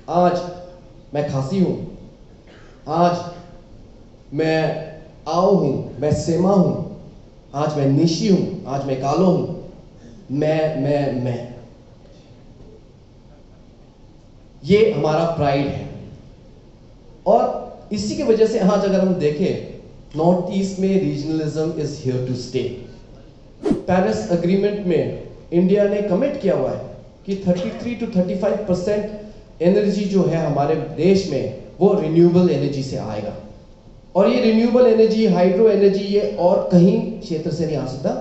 आज मैं खासी हूँ, आज मैं आओ हूँ, मैं सेमा हूँ, आज मैं निशी हूँ, आज मैं कालो हूँ। मैं ये हमारा प्राइड है। और इसी की वजह से आज अगर हम देखें, नॉर्थ ईस्ट में regionalism is here to stay. Paris Agreement में इंडिया ने कमिट किया हुआ है कि 33 to 35% एनर्जी जो है हमारे देश में वो रिन्यूएबल एनर्जी से आएगा। और ये रिन्यूएबल एनर्जी, हाइड्रो एनर्जी, ये और कहीं क्षेत्र से नहीं आ सकता,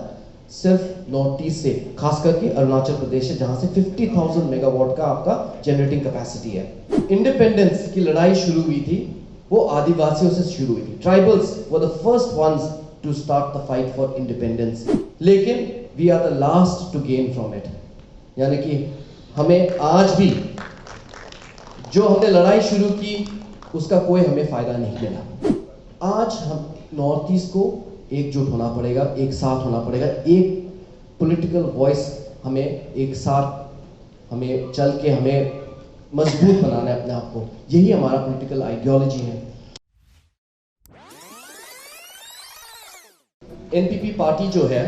सिर्फ नॉर्थ ईस्ट से, खास करके अरुणाचल प्रदेश से, जहां से 50,000 मेगावाट का आपका जनरेटिंग कैपेसिटी है। इंडिपेंडेंस की लड़ाई शुरू हुई थी, वो आदिवासियों से शुरू हुई थी। Tribals were the first ones to start the fight for independence, लेकिन we are the last to gain from it. यानी कि हमें आज भी जो हमने लड़ाई शुरू की उसका कोई हमें फायदा नहीं मिला। आज हम नॉर्थ ईस्ट को एकजुट होना पड़ेगा, एक साथ होना पड़ेगा, एक पॉलिटिकल वॉइस हमें एक साथ हमें चल के हमें मजबूत बनाना है अपने आप को। यही हमारा पॉलिटिकल आइडियोलॉजी है। एनपीपी पार्टी जो है,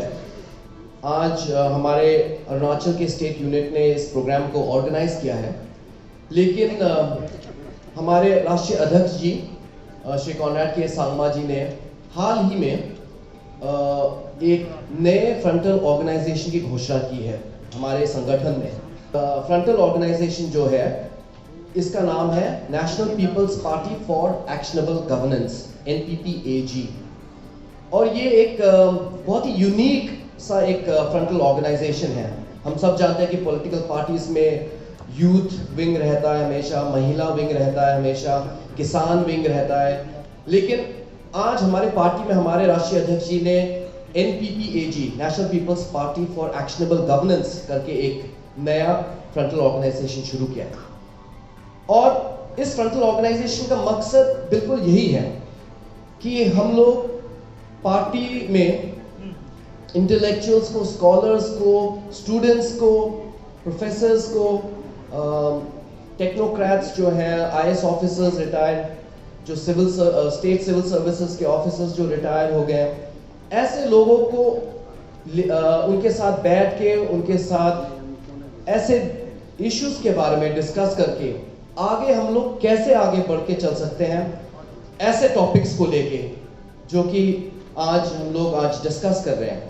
आज हमारे अरुणाचल के स्टेट यूनिट ने इस प्रोग्राम को ऑर्गेनाइज किया है, लेकिन हमारे राष्ट्रीय अध्यक्ष जी श्री कॉनराड के सांगमा जी ने हाल ही में एक नए फ्रंटल ऑर्गेनाइजेशन की घोषणा की है हमारे संगठन में। फ्रंटल ऑर्गेनाइजेशन जो है, इसका नाम है National People's Party for Actionable Governance, NPPAG। और ये एक बहुत ही यूनिक सा एक फ्रंटल ऑर्गेनाइजेशन है। हम सब जानते हैं कि पॉलिटिकल पार्टीज में यूथ विंग रहता है हमेशा, महिला विंग रहता है हमेशा, किसान विंग रहता है, लेकिन आज हमारे पार्टी में हमारे राष्ट्रीय अध्यक्ष जी ने NPPAG, National People's Party for Actionable Governance करके एक नया फ्रंटल ऑर्गेनाइजेशन शुरू किया है। और इस फ्रंटल ऑर्गेनाइजेशन का मकसद बिल्कुल यही है कि हम लोग पार्टी में इंटेलेक्चुअल्स को, स्कॉलर्स को, स्टूडेंट्स को, प्रोफेसर्स को, टेक्नोक्रेट्स जो हैं, IAS ऑफिसर्स रिटायर्ड, जो स्टेट सिविल सर्विसेज के ऑफिसर्स जो रिटायर हो गए, ऐसे लोगों को उनके साथ बैठ के उनके साथ ऐसे इश्यूज के बारे में डिस्कस करके आगे हम लोग कैसे आगे बढ़ के चल सकते हैं, ऐसे टॉपिक्स को लेके जो कि आज हम लोग आज डिस्कस कर रहे हैं,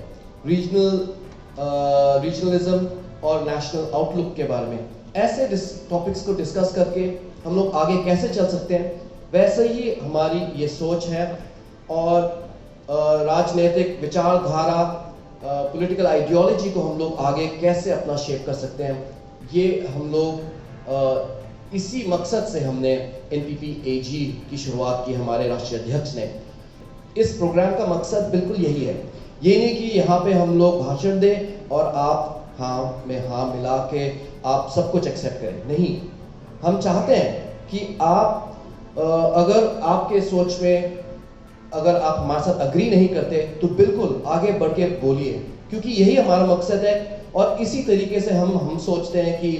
रीजनलिज्म और नेशनल आउटलुक के बारे में। ऐसे टॉपिक्स को डिस्कस करके हम लोग आगे कैसे चल सकते हैं, वैसे ही हमारी ये सोच है। और राजनीतिक विचारधारा, पॉलिटिकल आइडियोलॉजी को हम लोग आगे कैसे अपना शेप कर सकते हैं, ये हम लोग इसी मकसद से हमने NPPAG की शुरुआत की। हमारे राष्ट्रीय अध्यक्ष ने इस प्रोग्राम का मकसद बिल्कुल यही है। ये नहीं कि यहाँ पे हम लोग भाषण दें और आप हाँ में हाँ मिला के आप सब कुछ एक्सेप्ट करें, नहीं। हम चाहते हैं कि आप अगर आपके सोच में अगर आप हमारे साथ अग्री नहीं करते तो बिल्कुल आगे बढ़ के बोलिए, क्योंकि यही हमारा मकसद है। और इसी तरीके से हम सोचते हैं कि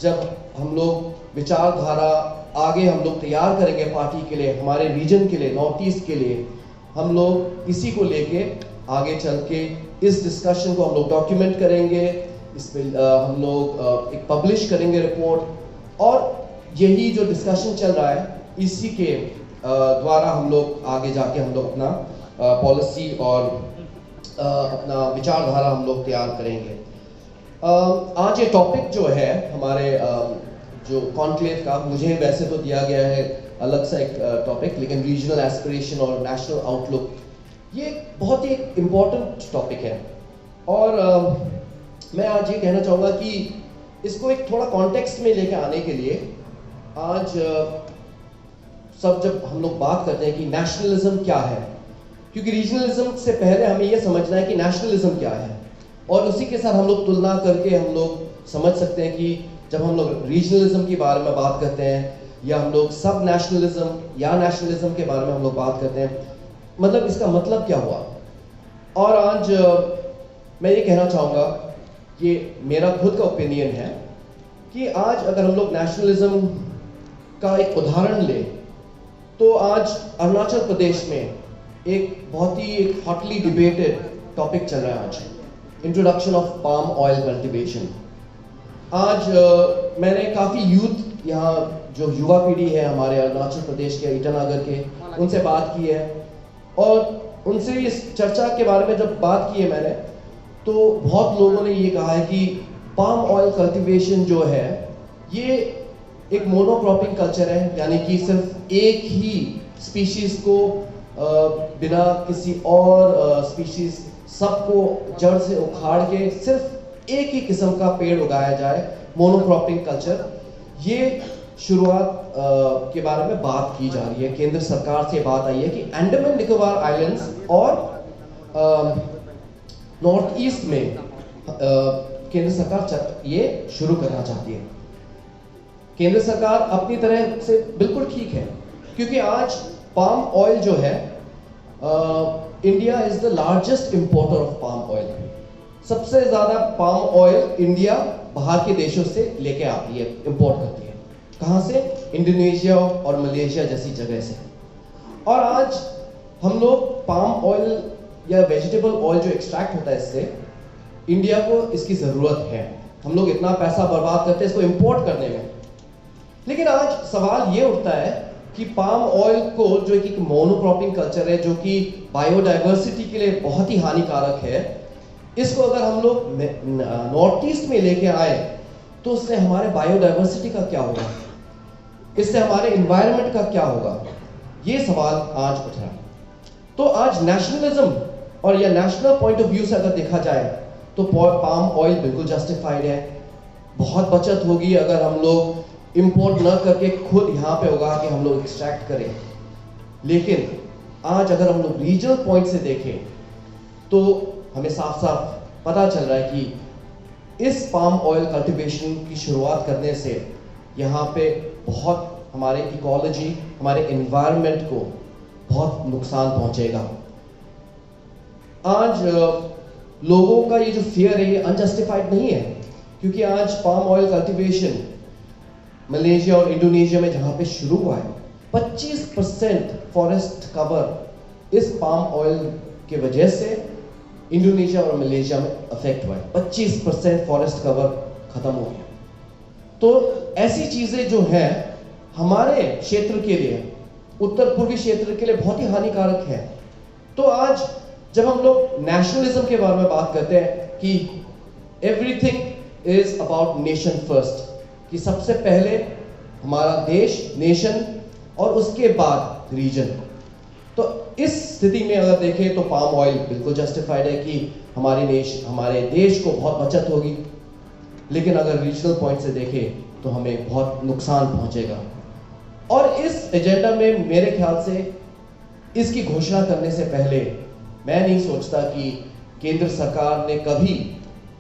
जब हम लोग विचारधारा आगे हम लोग तैयार करेंगे पार्टी के लिए, हमारे रीजन के लिए, नॉर्थ ईस्ट के लिए, हम लोग इसी को लेके आगे चल के इस डिस्कशन को हम लोग डॉक्यूमेंट करेंगे, इस पे हम लोग एक पब्लिश करेंगे रिपोर्ट। और यही जो डिस्कशन चल रहा है, इसी के द्वारा हम लोग आगे जाके हम लोग अपना पॉलिसी और अपना विचारधारा हम लोग तैयार करेंगे। आज ये टॉपिक जो है हमारे जो कॉन्क्लेव का, मुझे वैसे तो दिया गया है अलग सा एक टॉपिक, लेकिन रीजनल एस्पिरेशन और नेशनल आउटलुक, ये बहुत ही एक इम्पॉर्टेंट टॉपिक है। और मैं आज ये कहना चाहूँगा कि इसको एक थोड़ा कॉन्टेक्स्ट में लेके आने के लिए, आज सब जब हम लोग बात करते हैं कि नेशनलिज्म क्या है, क्योंकि रीजनलिज्म से पहले हमें यह समझना है कि नेशनलिज्म क्या है, और उसी के साथ हम लोग तुलना करके हम लोग समझ सकते हैं कि जब हम लोग रीजनलिज्म के बारे में बात करते हैं या हम लोग सब नेशनलिज्म या नेशनलिज्म के बारे में हम लोग बात करते हैं, मतलब इसका मतलब क्या हुआ। और आज मैं ये कहना चाहूँगा, ये मेरा खुद का ओपिनियन है कि आज अगर हम लोग नेशनलिज्म का एक उदाहरण लें तो आज अरुणाचल प्रदेश में एक बहुत ही एक हॉटली डिबेटेड टॉपिक चल रहा है आज, introduction of palm oil cultivation. आज मैंने काफ़ी यूथ यहाँ जो युवा पीढ़ी है हमारे अरुणाचल प्रदेश के ईटानगर के, उनसे बात की है और उनसे इस चर्चा के बारे में जब बात की है मैंने, तो बहुत लोगों ने ये कहा है कि पाम ऑयल कल्टीवेशन जो है ये एक मोनोक्रॉपिंग कल्चर है, यानी कि सिर्फ एक ही स्पीशीज को बिना किसी और स्पीशीज सबको जड़ से उखाड़ के सिर्फ एक ही किस्म का पेड़ उगाया जाए, मोनोक्रॉपिंग कल्चर। ये शुरुआत के बारे में बात की जा रही है। केंद्र सरकार से बात आई है कि अंडमान निकोबार आइलैंड्स और नॉर्थ ईस्ट में केंद्र सरकार ये शुरू करना चाहती है। केंद्र सरकार अपनी तरह से बिल्कुल ठीक है, क्योंकि आज पाम ऑयल जो है India is the largest importer of palm oil. सबसे ज्यादा पाम ऑयल इंडिया बाहर के देशों से लेके आती है, इंपोर्ट करती है। कहां से? इंडोनेशिया और मलेशिया जैसी जगह से। और आज हम लोग पाम ऑयल या वेजिटेबल ऑयल जो एक्सट्रैक्ट होता है इससे, इंडिया को इसकी जरूरत है। हम लोग इतना पैसा बर्बाद करते हैं इसको इंपोर्ट करने में। लेकिन आज सवाल ये उठता है कि पाम ऑयल को, जो एक मोनोक्रॉपिंग कल्चर है जो कि बायोडाइवर्सिटी के लिए बहुत ही हानिकारक है, इसको अगर हम लोग नॉर्थ ईस्ट में लेके आए तो उससे हमारे बायोडाइवर्सिटी का क्या होगा, इससे हमारे एनवायरनमेंट का क्या होगा, ये सवाल आज उठ रहा है। तो आज नेशनलिज्म और या नेशनल पॉइंट ऑफ व्यू से अगर देखा जाए तो पाम ऑयल बिल्कुल जस्टिफाइड है। बहुत बचत होगी अगर हम लोग इंपोर्ट न करके खुद यहाँ पे उगा के हम लोग एक्सट्रैक्ट करें। लेकिन आज अगर हम लोग रीजनल पॉइंट से देखें तो हमें साफ साफ पता चल रहा है कि इस पाम ऑयल कल्टीवेशन की शुरुआत करने से यहाँ पे बहुत हमारे इकोलॉजी, हमारे एनवायरनमेंट को बहुत नुकसान पहुंचेगा। आज लोगों का ये जो फियर है ये अनजस्टिफाइड नहीं है, क्योंकि आज पाम ऑयल कल्टीवेशन मलेशिया और इंडोनेशिया में जहां पे शुरू हुआ है, 25% फॉरेस्ट कवर इस पाम ऑयल के वजह से इंडोनेशिया और मलेशिया में अफेक्ट हुआ है। 25% फॉरेस्ट कवर खत्म हो गया। तो ऐसी चीजें जो हैं हमारे क्षेत्र के लिए, उत्तर पूर्वी क्षेत्र के लिए बहुत ही हानिकारक है। तो आज जब हम लोग नेशनलिज्म के बारे में बात करते हैं कि everything is about nation first, कि सबसे पहले हमारा देश, नेशन, और उसके बाद रीजन, तो इस स्थिति में अगर देखें तो पाम ऑयल बिल्कुल जस्टिफाइड है कि हमारे देश को बहुत बचत होगी। लेकिन अगर रीजनल पॉइंट से देखें तो हमें बहुत नुकसान पहुंचेगा। और इस एजेंडा में मेरे ख्याल से इसकी घोषणा करने से पहले मैं नहीं सोचता कि केंद्र सरकार ने कभी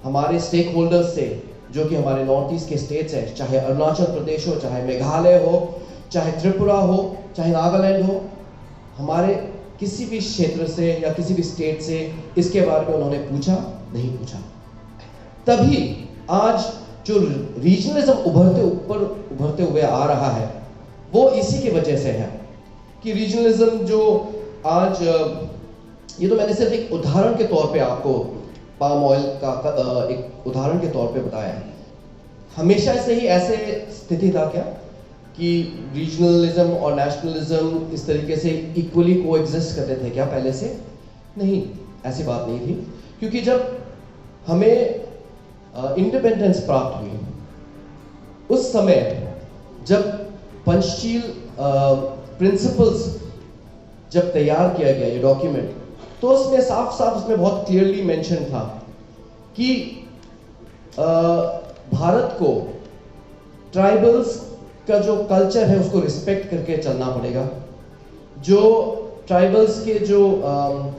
हमारे स्टेक होल्डर्स से, जो कि हमारे नॉर्थ ईस्ट के स्टेट्स हैं, चाहे अरुणाचल प्रदेश हो, चाहे मेघालय हो, चाहे त्रिपुरा हो, चाहे नागालैंड हो, हमारे किसी भी क्षेत्र से या किसी भी स्टेट से इसके बारे में उन्होंने नहीं पूछा। तभी आज जो रीजनलिज्म उभरते हुए आ रहा है वो इसी की वजह से है कि रीजनलिज्म जो आज, ये तो मैंने सिर्फ एक उदाहरण के तौर पे आपको पाम ऑयल का एक उदाहरण के तौर पे बताया है। हमेशा से ही ऐसे स्थिति था क्या कि रीजनलिज्म और नेशनलिज्म इस तरीके से इक्वली कोएग्जिस्ट करते थे क्या पहले से? नहीं, ऐसी बात नहीं थी। क्योंकि जब हमें इंडिपेंडेंस प्राप्त हुई, उस समय जब पंचशील प्रिंसिपल्स जब तैयार किया गया ये डॉक्यूमेंट, तो उसमें साफ उसमें बहुत क्लियरली मेंशन था कि भारत को ट्राइबल्स का जो कल्चर है उसको रिस्पेक्ट करके चलना पड़ेगा। जो ट्राइबल्स के जो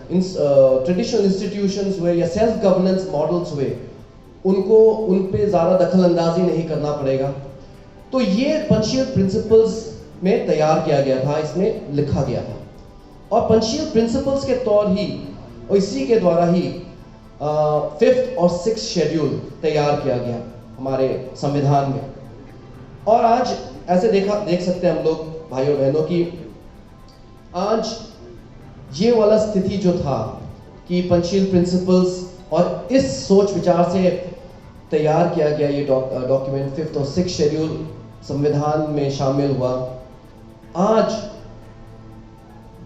ट्रेडिशनल इंस्टीट्यूशंस हुए या सेल्फ गवर्नेंस मॉडल्स हुए, उन पे ज़्यादा दखल अंदाजी नहीं करना पड़ेगा। तो ये पंचशील प्रिंसिपल्स में तैयार किया गया था, इसमें लिखा गया था। और पंचशील प्रिंसिपल्स के तौर ही और इसी के द्वारा ही 5th और 6th शेड्यूल तैयार किया गया हमारे संविधान में। और आज ऐसे देख सकते हैं हम लोग भाई और बहनों की आज ये वाला स्थिति जो था कि पंचशील प्रिंसिपल्स और इस सोच विचार से तैयार किया गया ये डॉक्यूमेंट 5th और 6th शेड्यूल संविधान में शामिल हुआ। आज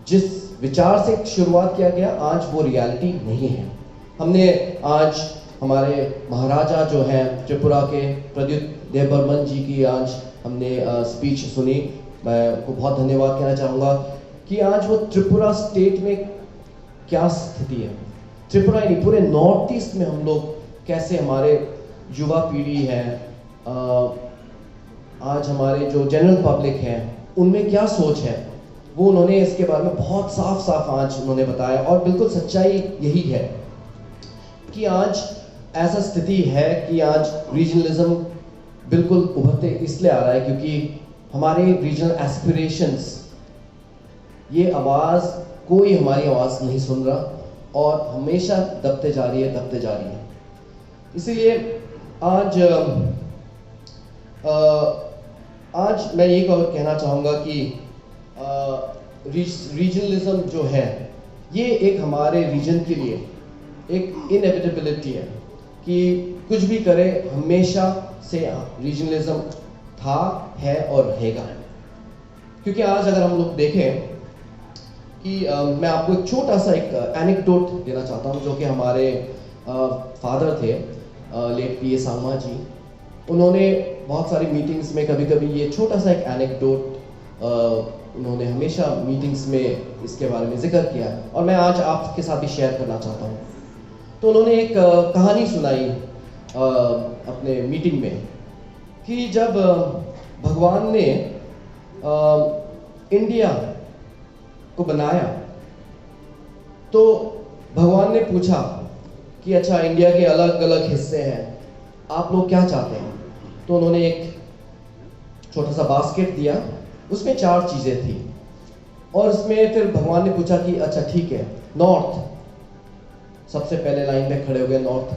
जिस विचार से शुरुआत किया गया आज वो रियलिटी नहीं है। हमने आज हमारे महाराजा जो हैं त्रिपुरा के प्रद्युत देवबर्मन जी की आज हमने स्पीच सुनी। मैं उनको बहुत धन्यवाद कहना चाहूँगा कि आज वो त्रिपुरा स्टेट में क्या स्थिति है, त्रिपुरा यानी पूरे नॉर्थ ईस्ट में हम लोग कैसे हमारे युवा पीढ़ी है, आज हमारे जो जनरल पब्लिक है उनमें क्या सोच है, वो उन्होंने इसके बारे में बहुत साफ साफ आज उन्होंने बताया। और बिल्कुल सच्चाई यही है कि आज ऐसा स्थिति है कि आज रीजनलिज्म बिल्कुल उभरते इसलिए आ रहा है क्योंकि हमारे रीजनल एस्पिरेशंस, ये आवाज़ कोई हमारी आवाज़ नहीं सुन रहा और हमेशा दबते जा रही है। इसीलिए आज मैं ये कहना चाहूँगा कि रीजनलिज्म जो है ये एक हमारे रीजन के लिए एक इनएविटेबिलिटी है कि कुछ भी करे हमेशा से रीजनलिज्म था, है और रहेगा। क्योंकि आज अगर हम लोग देखें कि मैं आपको एक छोटा सा एक एनेक्डोट देना चाहता हूँ जो कि हमारे फादर थे लेट पी ए सांगमा जी। उन्होंने बहुत सारी मीटिंग्स में कभी कभी ये छोटा सा एक एनेक्डोट उन्होंने हमेशा मीटिंग्स में इसके बारे में जिक्र किया और मैं आज आपके साथ भी शेयर करना चाहता हूँ। तो उन्होंने एक कहानी सुनाई अपने मीटिंग में कि जब भगवान ने इंडिया को बनाया तो भगवान ने पूछा कि अच्छा इंडिया के अलग अलग हिस्से हैं, आप लोग क्या चाहते हैं। तो उन्होंने एक छोटा सा बास्केट दिया, उसमें 4 चीज़ें थी और उसमें फिर भगवान ने पूछा कि अच्छा ठीक है, नॉर्थ सबसे पहले लाइन में खड़े हो गए नॉर्थ,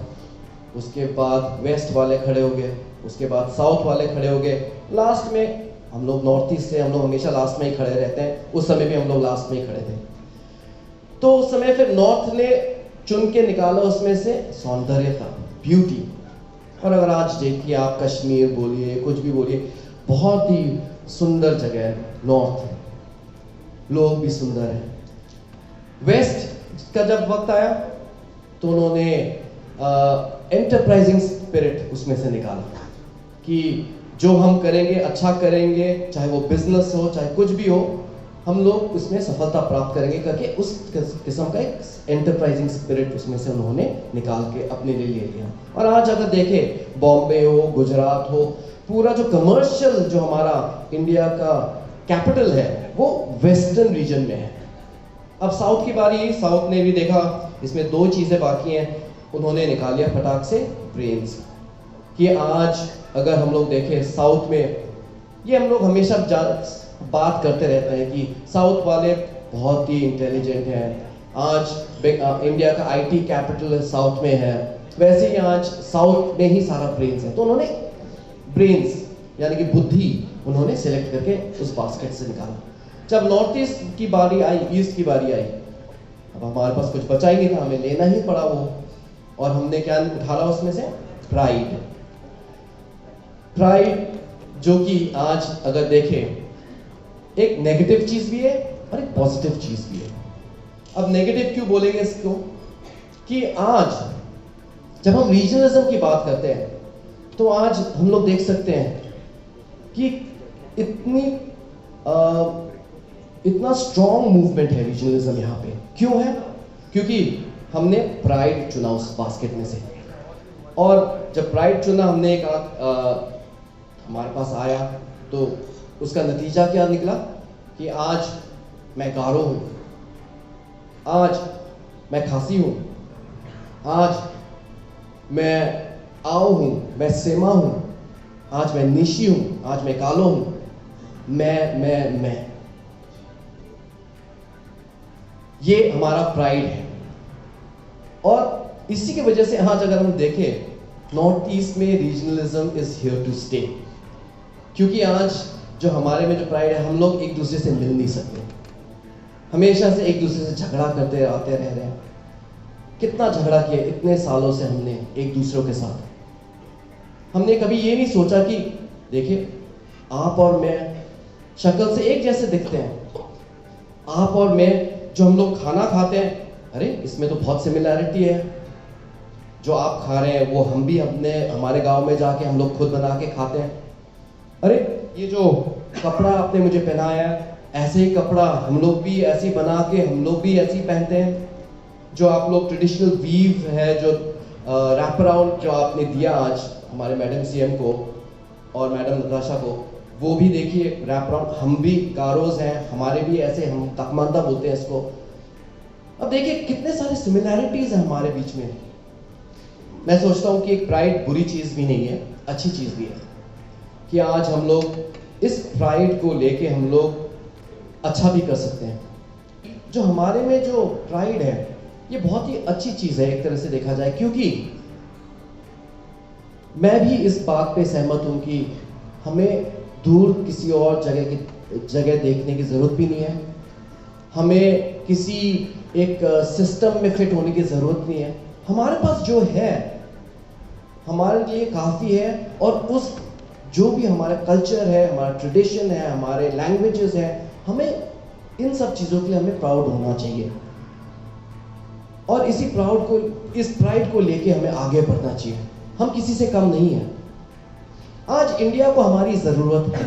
उसके बाद वेस्ट वाले खड़े हो गए, उसके बाद साउथ वाले खड़े हो गए, लास्ट में हम लोग नॉर्थ ईस्ट से हम लोग हमेशा लास्ट में ही खड़े रहते हैं, उस समय भी हम लोग लास्ट में ही खड़े थे। तो उस समय फिर नॉर्थ ने चुन के निकाला उसमें से सौंदर्यता, ब्यूटी। और अगर आज देखिए आप कश्मीर बोलिए, कुछ भी बोलिए, बहुत ही सुंदर जगह है नॉर्थ, लोग भी सुंदर हैं। वेस्ट का जब वक्त आया तो उन्होंने एंटरप्राइजिंग स्पिरिट उसमें से निकाला कि जो हम करेंगे अच्छा करेंगे, चाहे वो बिजनेस हो चाहे कुछ भी हो, हम लोग उसमें सफलता प्राप्त करेंगे करके उस किस्म का एक एंटरप्राइजिंग स्पिरिट उसमें से उन्होंने निकाल के अपने लिए ले लिया। और आज अगर देखें बॉम्बे हो, गुजरात हो, पूरा जो कमर्शियल जो हमारा इंडिया का कैपिटल है वो वेस्टर्न रीजन में है। अब साउथ की बारी, साउथ ने भी देखा इसमें 2 चीज़ें बाकी हैं, उन्होंने निकाल लिया फटाक से ब्रेन्स। कि आज अगर हम लोग देखें साउथ में, ये हम लोग हमेशा बात करते रहते हैं कि साउथ वाले बहुत ही इंटेलिजेंट हैं, आज इंडिया का आईटी कैपिटल साउथ में है, वैसे ही आज साउथ में ही सारा ब्रेन्स है। तो उन्होंने ब्रेन्स यानी कि बुद्धि उन्होंने सेलेक्ट करके उस बास्केट से निकाला। जब नॉर्थ ईस्ट की बारी आई, ईस्ट की बारी आई, अब हमारे पास कुछ बचा ही नहीं था, हमें लेना ही पड़ा वो। और हमने क्या उठाला उसमें से? प्राइड। प्राइड जो कि आज अगर देखें एक नेगेटिव चीज भी है और एक पॉजिटिव चीज भी है। अब नेगेटिव क्यों बोलेंगे इसको? कि आज जब हम रीजनलिज्म की बात करते हैं तो आज हम लोग देख सकते हैं कि इतना स्ट्रॉन्ग मूवमेंट है रीजनलिज्म यहाँ पे। क्यों है? क्योंकि हमने प्राइड चुना उस बास्केट में से, और जब प्राइड चुना हमने एक हमारे पास आया तो उसका नतीजा क्या निकला कि आज मैं गारो हूँ, आज मैं खासी हूँ, आज मैं आओ हूँ, मैं सेमा हूँ, आज मैं निशी हूँ, आज मैं कालो हूँ। मैं ये हमारा प्राइड है। और इसी की वजह से आज अगर हम देखें नॉर्थ ईस्ट में regionalism is here to stay. क्योंकि आज जो हमारे में जो प्राइड है, हम लोग एक दूसरे से मिल नहीं सकते, हमेशा से एक दूसरे से झगड़ा करते आते रह रहे हैं। कितना झगड़ा किया इतने सालों से हमने एक दूसरों के साथ। हमने कभी ये नहीं सोचा कि देखिए आप और मैं शक्ल से एक जैसे दिखते हैं, आप और मैं जो हम लोग खाना खाते हैं, अरे इसमें तो बहुत सिमिलैरिटी है, जो आप खा रहे हैं वो हम भी हमारे गांव में जाके हम लोग खुद बना के खाते हैं। अरे ये जो कपड़ा आपने मुझे पहनाया है, ऐसे ही कपड़ा हम लोग भी ऐसे ही बना के हम लोग भी ऐसे ही पहनते हैं। जो आप लोग ट्रेडिशनल वीव है, जो रैप अराउंड जो आपने दिया आज हमारे मैडम सीएम को और मैडम नताशा को, वो भी देखिए रैप अराउंड, हम भी गारोज हैं, हमारे भी ऐसे, हम तकमांदा बोलते हैं इसको। अब देखिए कितने सारे सिमिलैरिटीज हैं हमारे बीच में। मैं सोचता हूँ कि एक प्राइड बुरी चीज़ भी नहीं है, अच्छी चीज़ भी है कि आज हम लोग इस प्राइड को लेके हम लोग अच्छा भी कर सकते हैं। जो हमारे में जो प्राइड है ये बहुत ही अच्छी चीज़ है एक तरह से देखा जाए, क्योंकि मैं भी इस बात पे सहमत हूँ कि हमें दूर किसी और जगह देखने की ज़रूरत भी नहीं है, हमें किसी एक सिस्टम में फिट होने की ज़रूरत नहीं है। हमारे पास जो है हमारे लिए काफ़ी है, और उस जो भी हमारा कल्चर है, हमारा ट्रेडिशन है, हमारे लैंग्वेजेस हैं, हमें इन सब चीज़ों के लिए हमें प्राउड होना चाहिए, और इस प्राइड को लेके हमें आगे बढ़ना चाहिए। हम किसी से कम नहीं हैं। आज इंडिया को हमारी ज़रूरत है,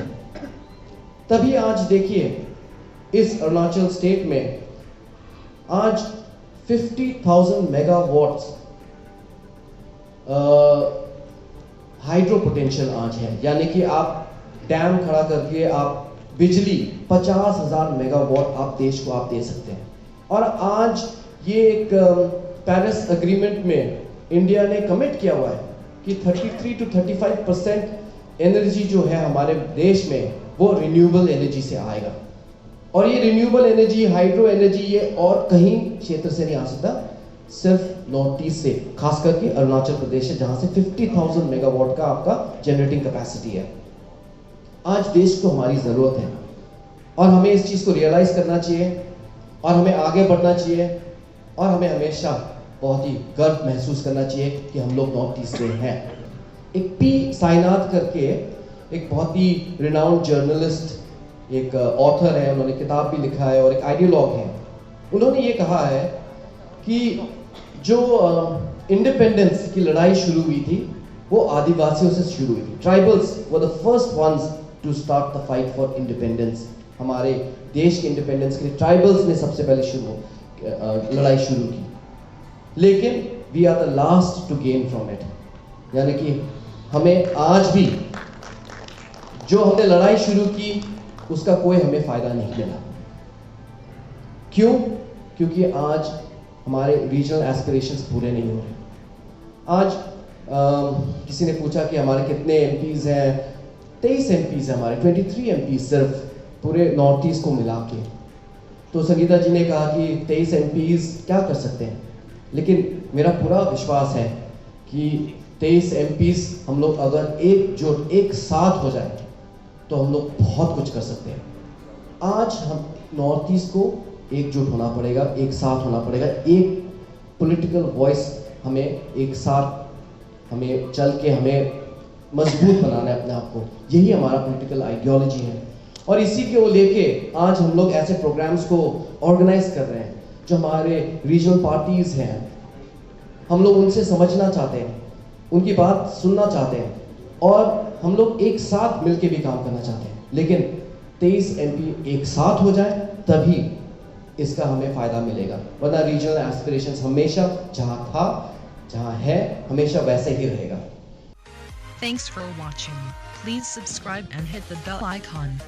तभी आज देखिए इस अरुणाचल स्टेट में आज 50,000 मेगावाट्स हाइड्रो पोटेंशियल आज है, यानी कि आप डैम खड़ा करके आप बिजली 50,000 मेगावाट आप देश को आप दे सकते हैं। और आज ये एक पेरिस एग्रीमेंट में इंडिया ने कमिट किया हुआ है कि 33 to 35% एनर्जी जो है हमारे देश में वो रिन्यूएबल एनर्जी से आएगा, और ये रिन्यूएबल एनर्जी, हाइड्रो एनर्जी, ये और कहीं क्षेत्र से नहीं आ सकता, सिर्फ नॉर्थ ईस्ट से, खास करके अरुणाचल प्रदेश है जहां से 50,000 मेगावाट का आपका जनरेटिंग कैपेसिटी है। आज देश को हमारी ज़रूरत है, और हमें इस चीज़ को रियलाइज़ करना चाहिए, और हमें आगे बढ़ना चाहिए, और हमें हमेशा बहुत ही गर्व महसूस करना चाहिए कि हम लोग नॉर्थ ईस्ट से हैं। एक पी साईनाथ करके एक बहुत ही रिनाउंड जर्नलिस्ट, एक ऑथर है, उन्होंने किताब भी लिखा है और एक आइडियोलॉग है। उन्होंने ये कहा है कि जो इंडिपेंडेंस की लड़ाई शुरू हुई थी वो आदिवासियों से शुरू हुई थी। Tribals were the first ones to start the fight for independence. हमारे देश के इंडिपेंडेंस के लिए ट्राइबल्स ने सबसे पहले लड़ाई शुरू की, लेकिन we are the last to gain from it. यानी कि हमें आज भी जो हमने लड़ाई शुरू की उसका कोई हमें फायदा नहीं मिला। क्यों? क्योंकि आज हमारे रीजनल एस्पिरेशंस पूरे नहीं हो रहे। आज किसी ने पूछा कि हमारे कितने एमपीज़ हैं, 23 एमपीज़ हैं हमारे, 23 एमपीज़ सिर्फ पूरे नॉर्थ ईस्ट को मिला के। तो संगीता जी ने कहा कि 23 एमपीज़ क्या कर सकते हैं, लेकिन मेरा पूरा विश्वास है कि 23 एमपीज़ हम लोग अगर एकजुट एक साथ हो जाए तो हम लोग बहुत कुछ कर सकते हैं। आज हम नॉर्थ ईस्ट को एकजुट होना पड़ेगा, एक साथ होना पड़ेगा, एक पॉलिटिकल वॉइस हमें एक साथ हमें चल के हमें मजबूत बनाना है अपने आप को। यही हमारा पॉलिटिकल आइडियोलॉजी है, और इसी को लेके आज हम लोग ऐसे प्रोग्राम्स को ऑर्गेनाइज कर रहे हैं। जो हमारे रीजनल पार्टीज हैं, हम लोग उनसे समझना चाहते हैं, उनकी बात सुनना चाहते हैं, और हम लोग एक साथ मिलके भी काम करना चाहते हैं। लेकिन 23 एमपी एक साथ हो जाए तभी इसका हमें फायदा मिलेगा, वरना रीजनल एस्पिरेशंस हमेशा जहां था, जहां है, हमेशा वैसे ही रहेगा। Thanks for watching. Please subscribe and hit the bell icon.